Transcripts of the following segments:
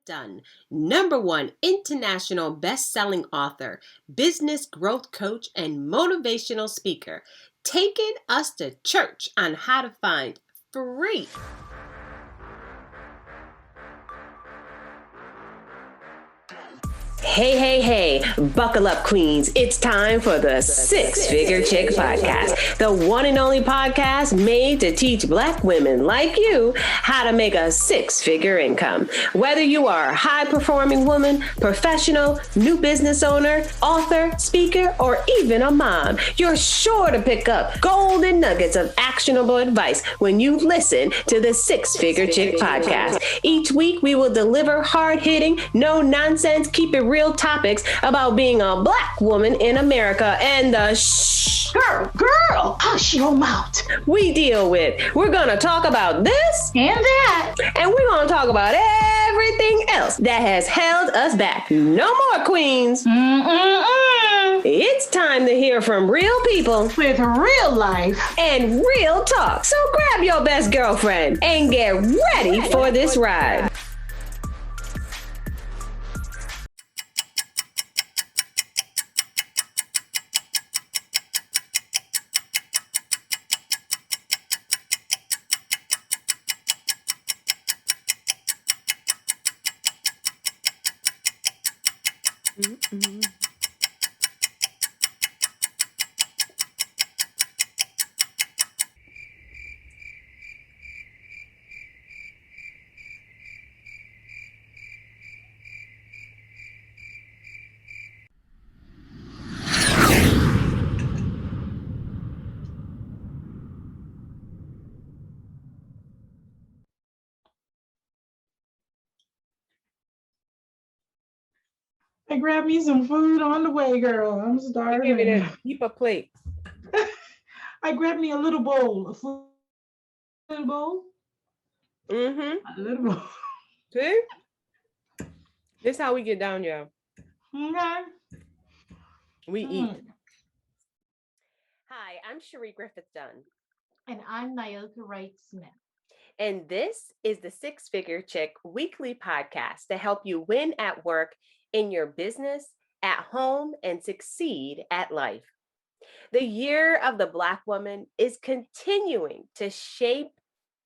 Dunn, #1 international best-selling author, business growth coach, and motivational speaker, taking us to church on how to find free. Hey, buckle up, queens. It's time for the Six Figure Chick Podcast, the one and only podcast made to teach Black women like you how to make a six-figure income. Whether you are a high-performing woman, professional, new business owner, author, speaker, or even a mom, you're sure to pick up golden nuggets of actionable advice when you listen to the Six Figure Chick Podcast. Each week, we will deliver hard-hitting, no-nonsense, keep it real topics about being a Black woman in America and the girl, hush your mouth. we deal with. We're going to talk about this and that, and we're going to talk about everything else that has held us back. No more, queens. It's time to hear from real people with real life and real talk. So grab your best girlfriend and get ready for this ride. I grabbed me some food on the way, girl. I'm starving. Give it a keep a plate. I grabbed me a little bowl, a little bowl. A little bowl. See? This is how we get down, y'all. Okay. We eat. Hi, I'm Cherie Griffith Dunn. And I'm Nyoka Wright Smith. And this is the Six Figure Chick weekly podcast to help you win at work, in your business, at home, and succeed at life. The year of the Black woman is continuing to shape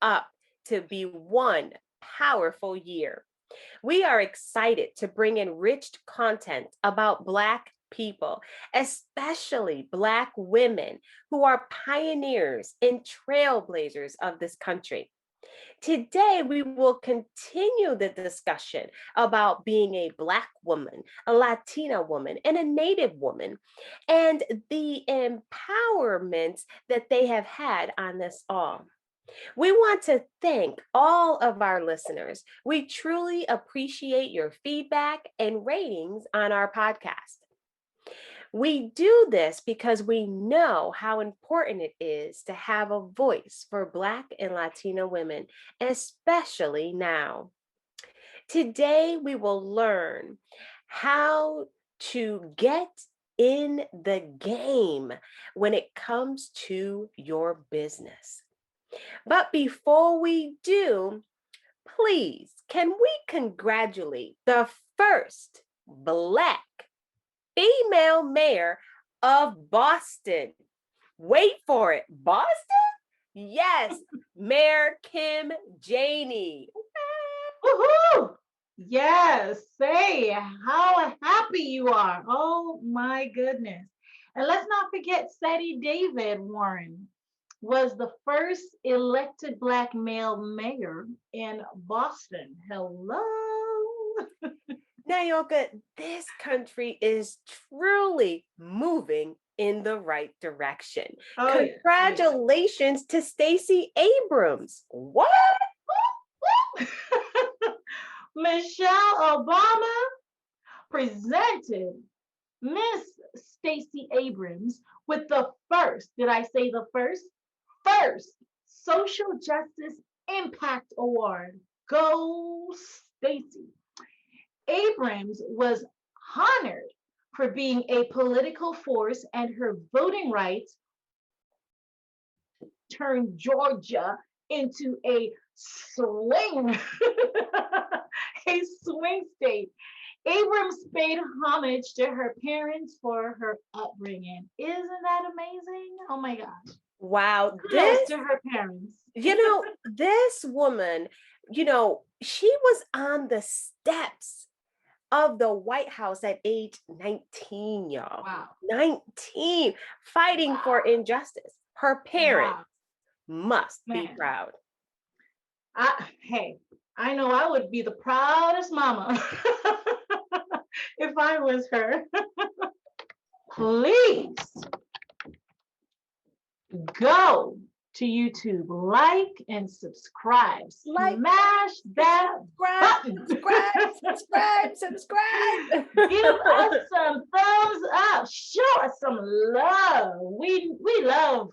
up to be one powerful year. We are excited to bring enriched content about Black people, especially Black women who are pioneers and trailblazers of this country. Today, we will continue the discussion about being a Black woman, a Latina woman, and a Native woman, and the empowerment that they have had on us all. We want to thank all of our listeners. We truly appreciate your feedback and ratings on our podcast. We do this because we know how important it is to have a voice for Black and Latina women, especially now. Today, we will learn how to get in the game when it comes to your business. But before we do, please, can we congratulate the first Black female mayor of Boston? Wait for it. Boston? Yes, Mayor Kim Janey. Woohoo! Yes, say how happy you are. Oh my goodness. And let's not forget Sadie David Warren was the first elected Black male mayor in Boston. Hello. Nyoka, this country is truly moving in the right direction. Oh, congratulations to Stacey Abrams. What? Michelle Obama presented Miss Stacey Abrams with the first, did I say the first? First Social Justice Impact Award. Go Stacey. Abrams was honored for being a political force, and her voting rights turned Georgia into a swing, a swing state. Abrams paid homage to her parents for her upbringing. Isn't that amazing? Oh my gosh. Wow, Kudos to her parents. this woman, she was on the steps of the White House at age 19, y'all. Wow. 19, fighting for Wow. injustice. Her parents Wow. must be Man. proud. Hey, I know I would be the proudest mama if I was her. Please go to YouTube, like and subscribe. Like, Smash that button. Subscribe. Give us some thumbs up. Show us some love. We love.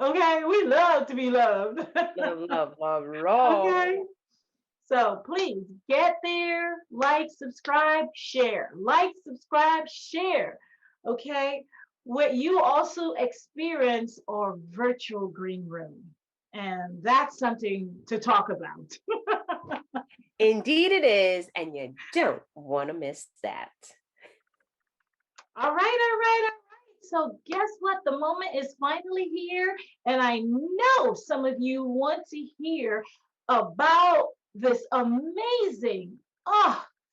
Okay, we love to be loved. Love. Okay. So please get there, like, subscribe, share. Like, subscribe, share. Okay. What you also experience our virtual green room. And that's something to talk about. Indeed it is, and you don't want to miss that. All right. So guess what? The moment is finally here. And I know some of you want to hear about this amazing,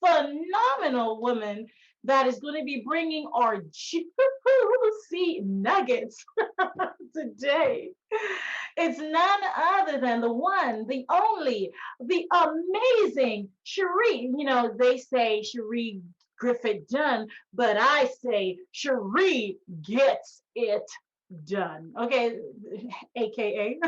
phenomenal woman that is going to be bringing our juicy nuggets today. It's none other than the one, the only, the amazing Cherie. You know, they say Cherie Griffith Dunn, but I say Cherie gets it done. Okay, AKA.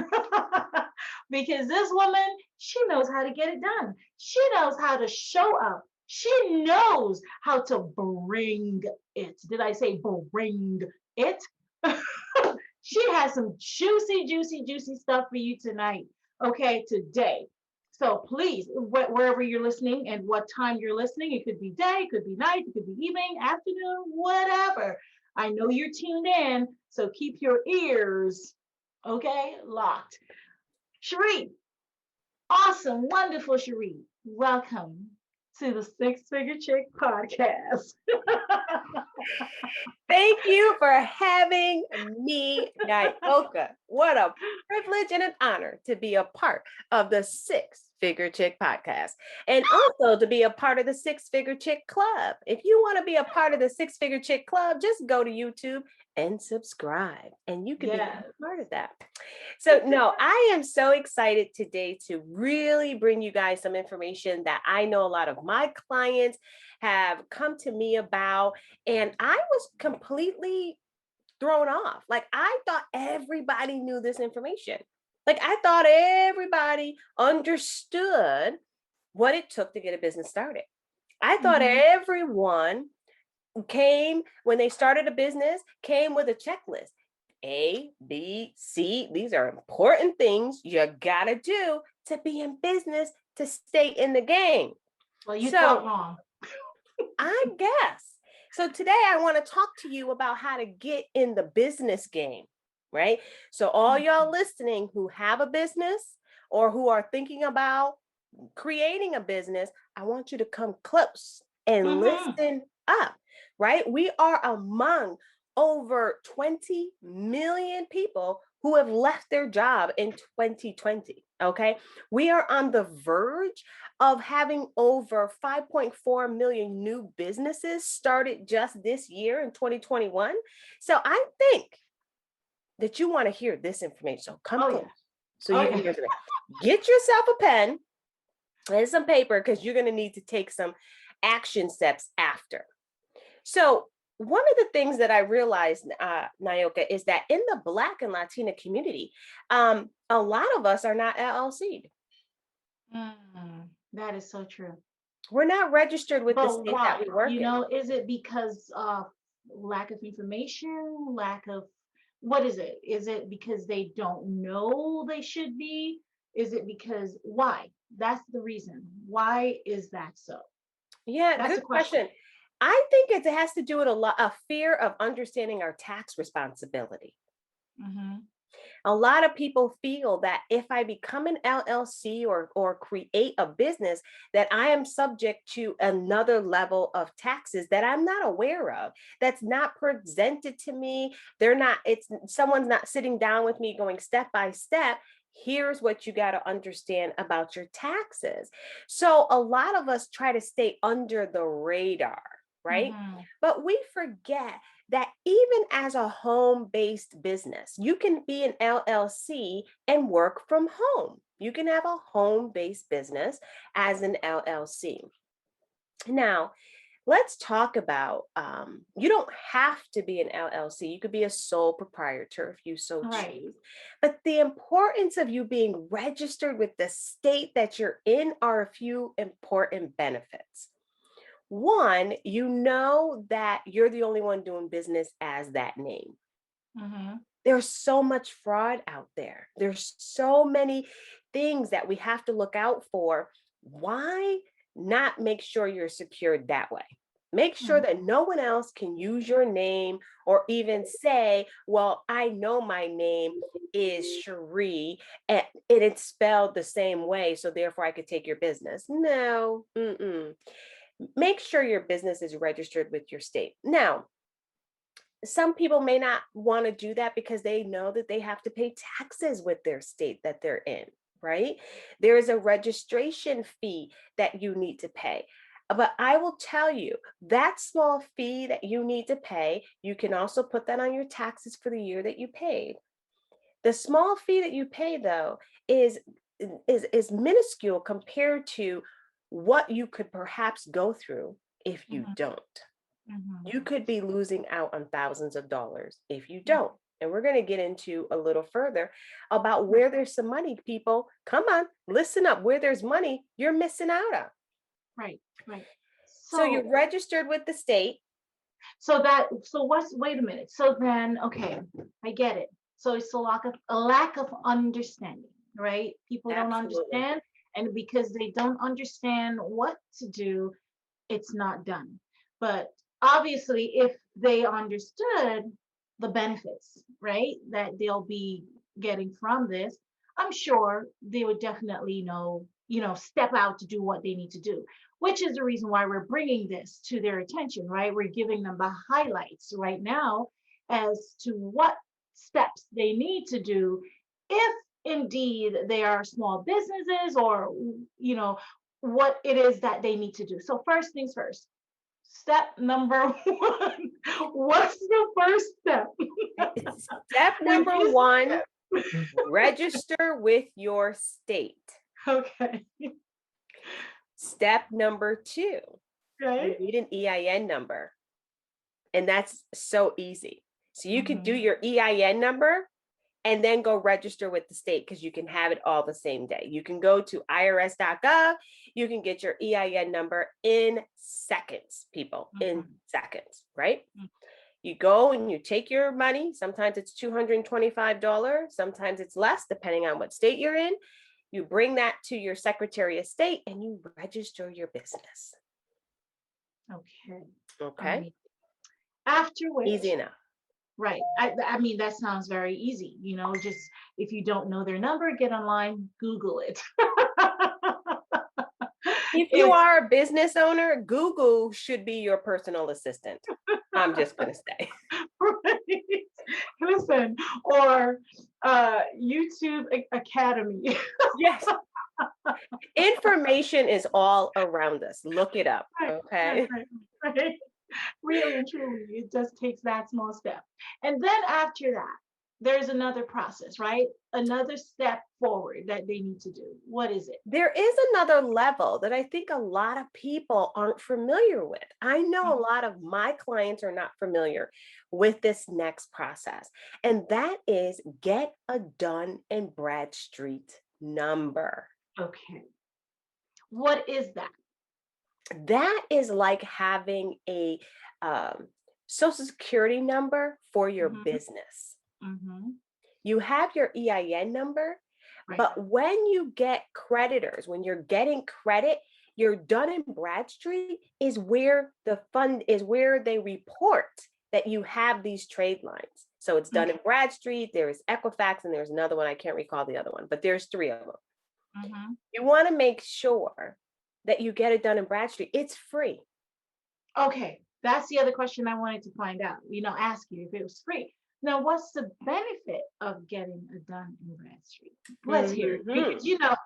Because this woman, she knows how to get it done. She knows how to show up. She knows how to bring it. Did I say bring it? She has some juicy stuff for you tonight. Okay, today. So please, wherever you're listening and what time you're listening, it could be day, it could be night, it could be evening, afternoon, whatever. I know you're tuned in, so keep your ears, okay, locked. Cherie, awesome, wonderful Cherie. Welcome to the Six Figure Chick podcast. Thank you for having me, Nyoka. What a privilege and an honor to be a part of the Six Figure Chick podcast, and also to be a part of the Six Figure Chick Club. If you want to be a part of the Six Figure Chick Club, just go to YouTube and subscribe, and you can be a part of that. So, no, I am so excited today to really bring you guys some information that I know a lot of my clients have come to me about, and I was completely thrown off. Like, I thought everybody knew this information. Like, I thought everybody understood what it took to get a business started. I thought everyone came, when they started a business, came with a checklist. A, B, C. These are important things you gotta do to be in business, to stay in the game. Well, you thought wrong. I guess. So today I want to talk to you about how to get in the business game, right? So all y'all listening who have a business or who are thinking about creating a business, I want you to come close and listen up, right? We are among over 20 million people who have left their job in 2020. Okay. We are on the verge of having over 5.4 million new businesses started just this year in 2021. So I think that you want to hear this information. So come close. So you can hear it. Get yourself a pen and some paper, because you're going to need to take some action steps after. So one of the things that I realized, Nyoka, is that in the Black and Latina community, a lot of us are not LLC'd. That is so true. We're not registered with the state that we work in. You know, is it because of lack of information, what is it? Is it because they don't know they should be? Is it because, why? That's the reason. Why is that so? Yeah, that's good question. I think it has to do with a fear of understanding our tax responsibility. A lot of people feel that if I become an LLC or create a business, that I am subject to another level of taxes that I'm not aware of, that's not presented to me. They're not, it's someone's not sitting down with me going step by step. Here's what you got to understand about your taxes. So a lot of us try to stay under the radar, right? Mhm. But we forget that even as a home based business, you can be an LLC and work from home. You can have a home based business as an LLC. Now, let's talk about you don't have to be an LLC. You could be a sole proprietor if you so Right. choose. But the importance of you being registered with the state that you're in are a few important benefits. One, you know that you're the only one doing business as that name. Mhm. There's so much fraud out there. There's so many things that we have to look out for. Why not make sure you're secured that way? Make sure Mhm. that no one else can use your name or even say, well, I know my name is Cherie and it's spelled the same way, so therefore I could take your business. No, mm-mm. Make sure your business is registered with your state. Now, some people may not want to do that because they know that they have to pay taxes with their state that they're in, right? There is a registration fee that you need to pay. But I will tell you that small fee that you need to pay, you can also put that on your taxes for the year that you paid. The small fee that you pay though is is minuscule compared to what you could perhaps go through if you Mhm. don't. Mhm. You could be losing out on thousands of dollars if you Mhm. don't. And we're going to get into a little further about Right. where there's some money, people. Come on, listen up. Where there's money, you're missing out on. Right. Right. So So you're registered with the state. so what's wait a minute. So then okay, I get it. So it's a lack of understanding, right? People don't Absolutely. understand, and because they don't understand what to do, it's not done. But obviously, if they understood the benefits, right, that they'll be getting from this, I'm sure they would definitely step out to do what they need to do, which is the reason why we're bringing this to their attention, right? We're giving them the highlights right now as to what steps they need to do if indeed they are small businesses or what it is that they need to do. So first things first, step number one. What's the first step? Step When number you one, register with your state. okay, Step number two, you right? need an EIN number. And that's so easy. So you could do Mm-hmm. your EIN number and then go register with the state because you can have it all the same day. You can go to irs.gov, you can get your EIN number in seconds, people, in Mm-hmm. seconds, right? You go and you take your money. Sometimes it's $225, sometimes it's less, depending on what state you're in. You bring that to your Secretary of State and you register your business. Okay. Okay. Amazing. After Easy which, enough. right. I mean, that sounds very easy. Just if you don't know their number, get online, Google it. If you It's are a business owner, Google should be your personal assistant. I'm just going to say. right. Listen, or YouTube Academy. Yes. Information is all around us. Look it up. Right, right, Okay. right, right. Really and truly, it just takes that small step. And then after that, there's another process, right? Another step forward that they need to do. What is it? There is another level that I think a lot of people aren't familiar with. I know a Mhm. lot of my clients are not familiar with this next process, and that is get a Dun and Bradstreet number. Okay. What is that? That is like having a um, social security number for your Hmm. business. Hmm. You have your EIN number, Right. but when you get creditors, when you're getting credit, your Dun and Bradstreet is where the fund is where they report that you have these trade lines. So it's Dun Okay. and Bradstreet, there is Equifax, and there's another one. I can't recall the other one, but there's three of them. Mhm. You want to make sure that you get it done in Bradstreet. It's free. Okay, that's the other question I wanted to find out. Ask you if it was free. Now, what's the benefit of getting it done in Bradstreet? Let's hear it Mhm. because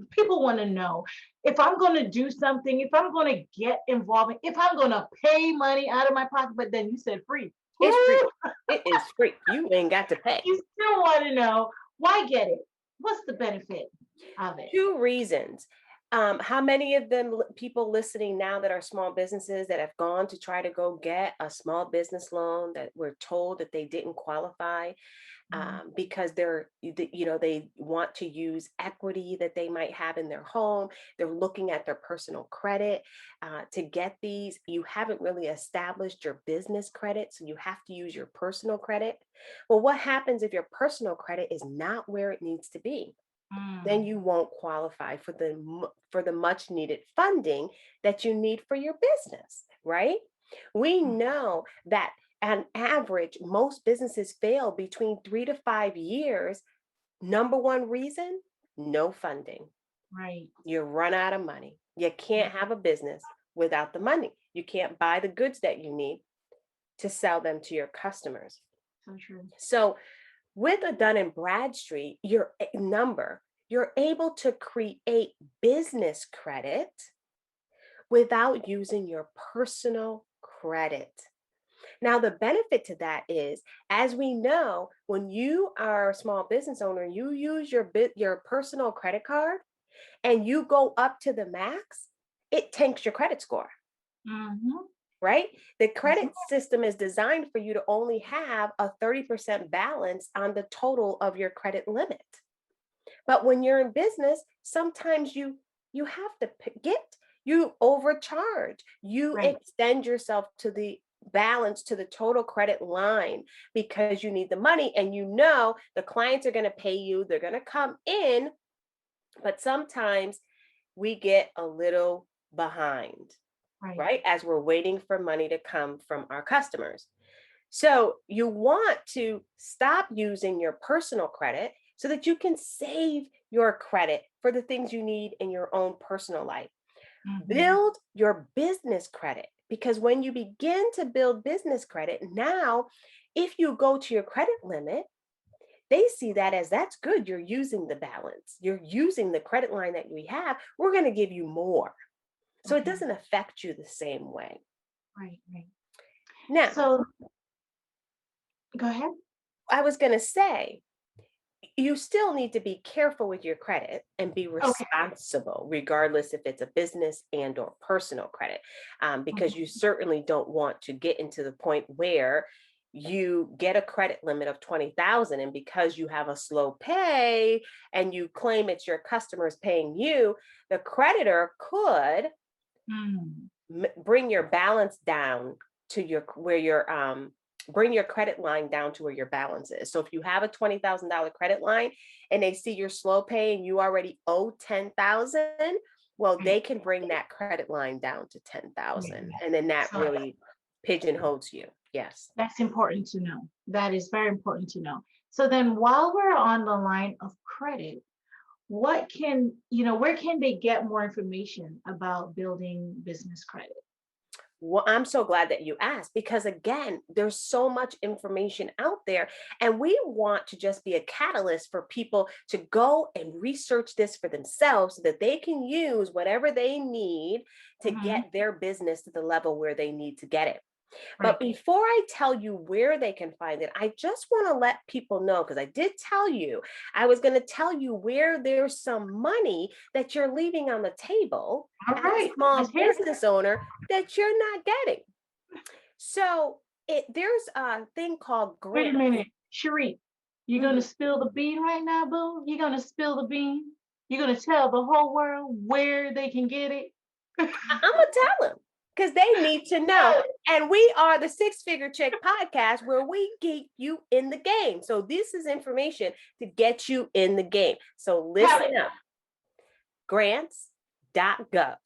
people want to know if I'm going to do something, if I'm going to get involved, if I'm going to pay money out of my pocket. But then you said free. It's free. Woo! It is free. You ain't got to pay. You still want to know why get it? What's the benefit of it? Two reasons. How many of them people listening now that are small businesses that have gone to try to go get a small business loan that were told that they didn't qualify Mhm. because they want to use equity that they might have in their home. They're looking at their personal credit to get these. You haven't really established your business credit, so you have to use your personal credit. Well, what happens if your personal credit is not where it needs to be? Then Mm, you won't qualify for the much needed funding that you need for your business, right? We mm, know that on average most businesses fail between 3 to 5 years. Number one reason, no funding. right. You run out of money. You Mm, can't have a business without the money. You can't buy the goods that you need to sell them to your customers. so true. So with a Dun and Bradstreet, you're able to create business credit without using your personal credit. Now, the benefit to that is, as we know, when you are a small business owner, you use your personal credit card and you go up to the max, it tanks your credit score, Hmm. right? The credit system is designed for you to only have a 30% balance on the total of your credit limit. But when you're in business, sometimes you have to you overcharge. You Right. extend yourself to the balance to the total credit line because you need the money and the clients are going to pay you, they're going to come in, but sometimes we get a little behind, Right. right? As we're waiting for money to come from our customers. So you want to stop using your personal credit so that you can save your credit for the things you need in your own personal life. Hmm. Build your business credit because when you begin to build business credit, now if you go to your credit limit, they see that as that's good. You're using the balance. You're using the credit line that we have. We're going to give you more. So it Okay. doesn't affect you the same way. Right. Right. Now, So go ahead. I was going to say, you still need to be careful with your credit and be Okay. responsible regardless if it's a business and or personal credit, because you Mhm. certainly don't want to get into the point where you get a credit limit of 20,000 and because you have a slow pay and you claim it's your customers paying you, the creditor could Mm. bring your balance down to your where your bring your credit line down to where your balance is. So if you have a $20,000 credit line and they see you're slow pay and you already owe 10,000, well, Right. they can bring that credit line down to Right. 10,000 Right. and then that So really pigeonholes you. Yes. that's important to know. That is very important to know. So then while we're on the line of credit, where can they get more information about building business credit? Well, I'm so glad that you asked because, again, there's so much information out there, and we want to just be a catalyst for people to go and research this for themselves so that they can use whatever they need to Hmm. get their business to the level where they need to get it. But Right. before I tell you where they can find it, I just want to let people know because I did tell you I was going to tell you where there's some money that you're leaving on the table All as a right. Let's small hear it. business owner that you're not getting. So there's a thing called Wait a grants. minute, Cherie. You're gonna Mhm. spill the bean right now, boo? You're gonna spill the bean? You're gonna tell the whole world where they can get it? I'm gonna tell them because they need to know. And we are the Six Figure Check podcast where we get you in the game. So this is information to get you in the game. So Tell it. listen up. Grants.gov.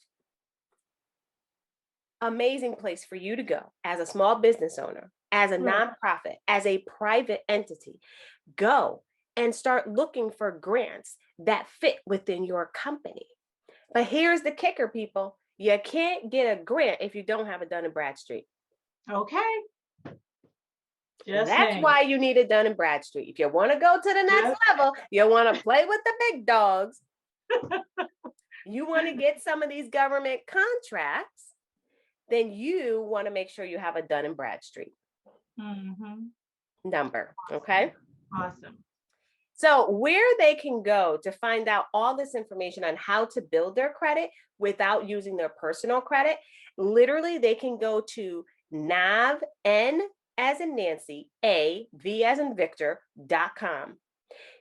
Amazing place for you to go as a small business owner, as a Right. nonprofit, as a private entity. Go and start looking for grants that fit within your company. But here's the kicker, people. You can't get a grant if you don't have a Dun& and Bradstreet. Okay. Just That's saying. why you need a Dun& and Bradstreet. If you want to go to the next Just level, you want to play with the big dogs, you want to get some of these government contracts, then you want to make sure you have a Dun& and Bradstreet hmm number. Okay. Awesome. So, where they can go to find out all this information on how to build their credit without using their personal credit, literally, they can go to NAV, N as in Nancy, A, V as in Victor.com.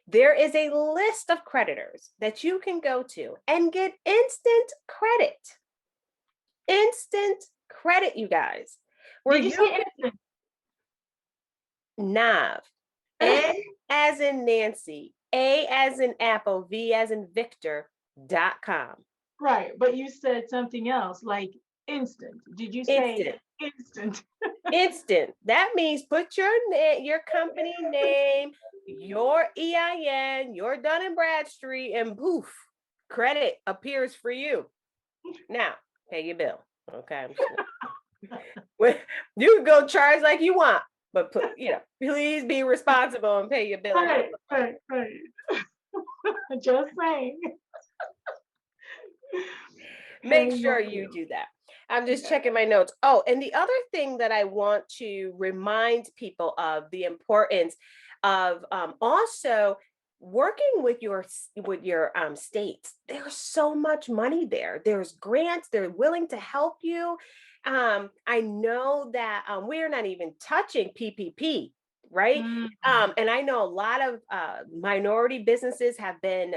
There is a list of creditors that you can go to and get instant credit. Instant credit, you guys. Where Did you you say can instant? NAV, N as in Nancy, A as in Apple, V as in Victor.com. Right, but you said something else like instant. Did you say Instant. instant? Instant. That means put your company name, your EIN, your Dun and Bradstreet, and poof, credit appears for you. Now, pay your bill. Okay. You can go charge like you want, but please be responsible and pay your bill. Right, right, right. Just saying. Make Pay your sure you bill. do that. I'm just Yeah. checking my notes. Oh, and the other thing that I want to remind people of the importance of also working with your states. There's so much money there. There's grants. They're willing to help you. I know that we're not even touching PPP, right? Mm, And I know a lot of minority businesses have been,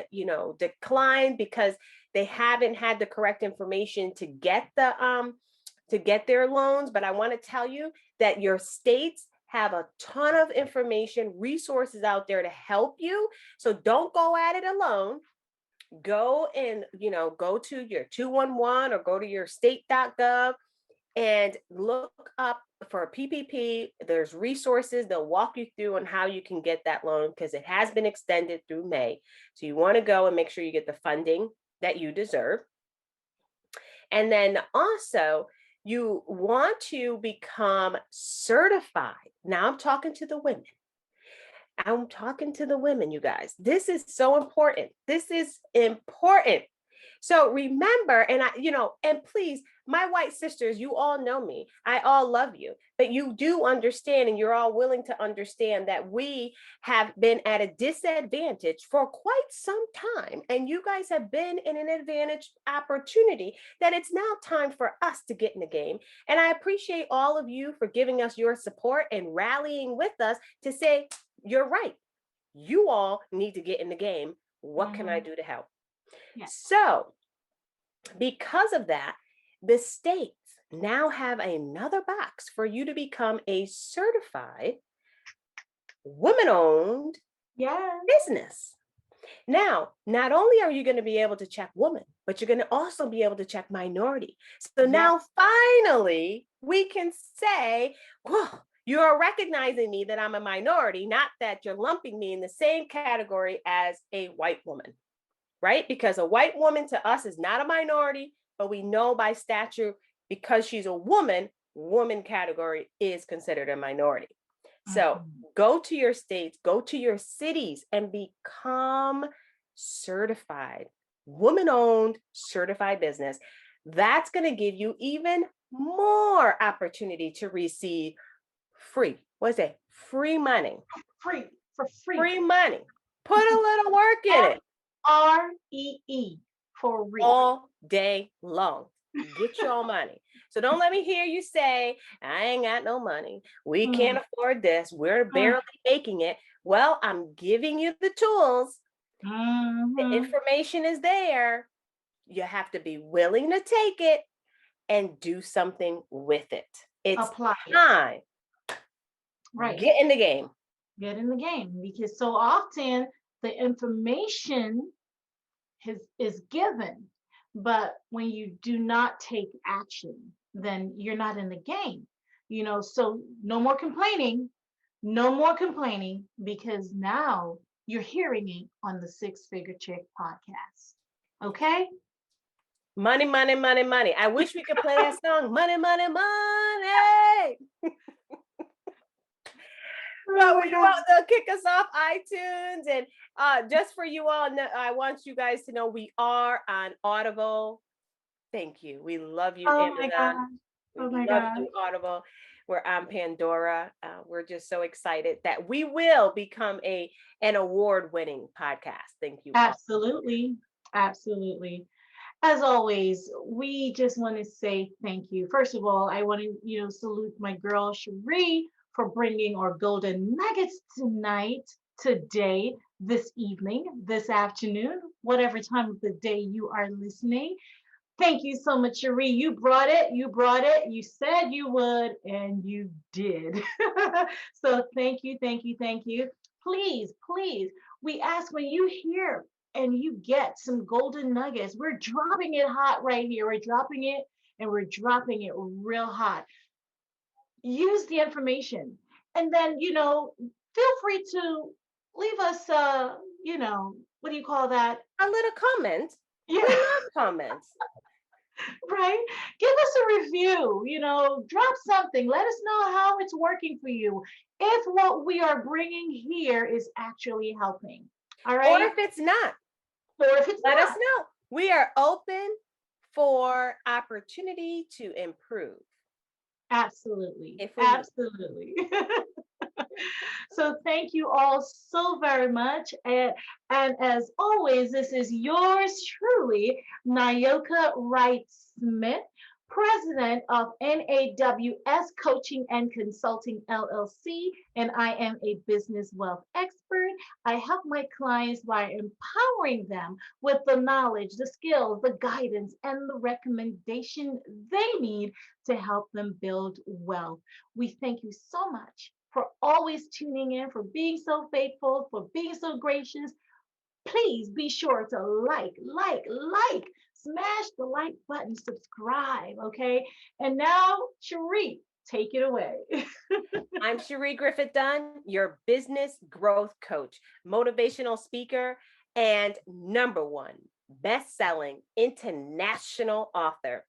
declined because they haven't had the correct information to get their loans. But I want to tell you that your states have a ton of information, resources out there to help you. So don't go at it alone. Go and go to your 211 or go to your state.gov and look up for a PPP. There's resources. They'll walk you through on how you can get that loan because it has been extended through May. So you want to go and make sure you get the funding that you deserve. And then also, you want to become certified. Now I'm talking to the women. I'm talking to the women, you guys. This is so important. This is important. So remember, and please, my white sisters, you all know me. I all love you, but you do understand, and you're all willing to understand that we have been at a disadvantage for quite some time. And you guys have been in an advantage opportunity that it's now time for us to get in the game. And I appreciate all of you for giving us your support and rallying with us to say, you're right. You all need to get in the game. What can I do to help? yeah. So, because of that, the states now have another box for you to become a certified woman-owned Yeah. business. Now, not only are you going to be able to check woman, but you're going to also be able to check minority. So Yeah. now finally we can say, whoa, you are recognizing me that I'm a minority, not that you're lumping me in the same category as a white woman, right? Because a white woman to us is not a minority, but we know by statute, because she's a woman category is considered a minority. So go to your states, go to your cities, and become certified, woman-owned certified business. That's going to give you even more opportunity to receive free, what's that? Free money. Free for free. Free money. Put a little work in it. REE for real. All day long. Get your money. So don't let me hear you say, I ain't got no money. We can't afford this. We're barely making it. Well, I'm giving you the tools. The information is there. You have to be willing to take it and do something with it. It's Apply time. Right. Get in the game. Get in the game, because so often the information is given, but when you do not take action, then you're not in the game. So no more complaining, no more complaining, because now you're hearing it on the Six Figure Chick podcast. Okay? Money, money, money, money. I wish we could play that song. Money, money, money. Oh But my we God. want to kick us off iTunes. And just for you all, I want you guys to know we are on Audible. Thank you. We love you, Oh my Amazon. God. We Oh my love God. you, Audible. We're on Pandora. We're just so excited that we will become an award-winning podcast. Thank you all. Absolutely. Absolutely. As always, we just want to say thank you. First of all, I want to, salute my girl Cherie for bringing our golden nuggets tonight, today, this evening, this afternoon, whatever time of the day you are listening. Thank you so much, Cherie. You brought it. You brought it. You said you would, and you did. So thank you, thank you, thank you. Please, please, we ask when you hear and you get some golden nuggets, we're dropping it hot right here. We're dropping it and we're dropping it real hot. Use the information. And then, feel free to leave us, what do you call that? A little comment. Yeah. We love comments. Right? Give us a review, drop something. Let us know how it's working for you. If what we are bringing here is actually helping. All Or right? if it's not, Or if it's let not. us know. We are open for opportunity to improve. Absolutely. If we Absolutely. So thank you all so very much. And as always, this is yours truly, Nyoka Wright Smith, president of NAWS Coaching and Consulting LLC, and I am a business wealth expert. I help my clients by empowering them with the knowledge, the skills, the guidance, and the recommendation they need to help them build wealth. We thank you so much for always tuning in, for being so faithful, for being so gracious. Please be sure to like, smash the like button, subscribe, okay? And now, Cherie, take it away. I'm Cherie Griffith Dunn, your business growth coach, motivational speaker, and #1 best-selling international author,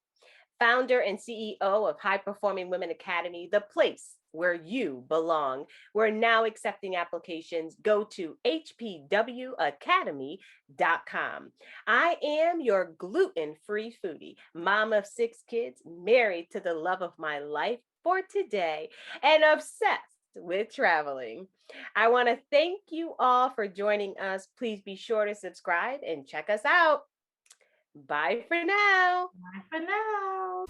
founder and CEO of High Performing Women Academy, the place where you belong. We're now accepting applications. Go to hpwacademy.com. I am your gluten-free foodie, mom of 6 kids, married to the love of my life for today, and obsessed with traveling. I want to thank you all for joining us. Please be sure to subscribe and check us out. Bye for now. Bye for now.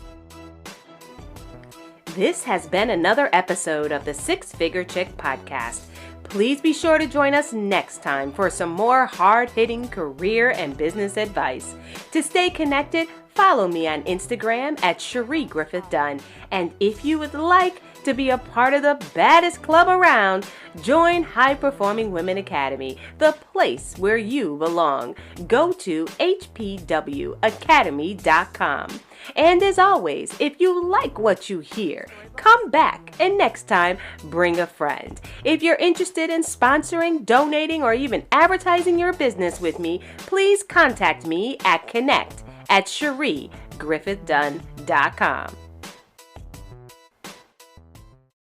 This has been another episode of the Six Figure Chick podcast. Please be sure to join us next time for some more hard-hitting career and business advice. To stay connected, follow me on Instagram at Cherie Griffith Dunn. And if you would like to be a part of the baddest club around, join High Performing Women Academy, the place where you belong. Go to hpwacademy.com. And as always, if you like what you hear, come back and next time, bring a friend. If you're interested in sponsoring, donating, or even advertising your business with me, please contact me at connect@CherieGriffithDunn.com.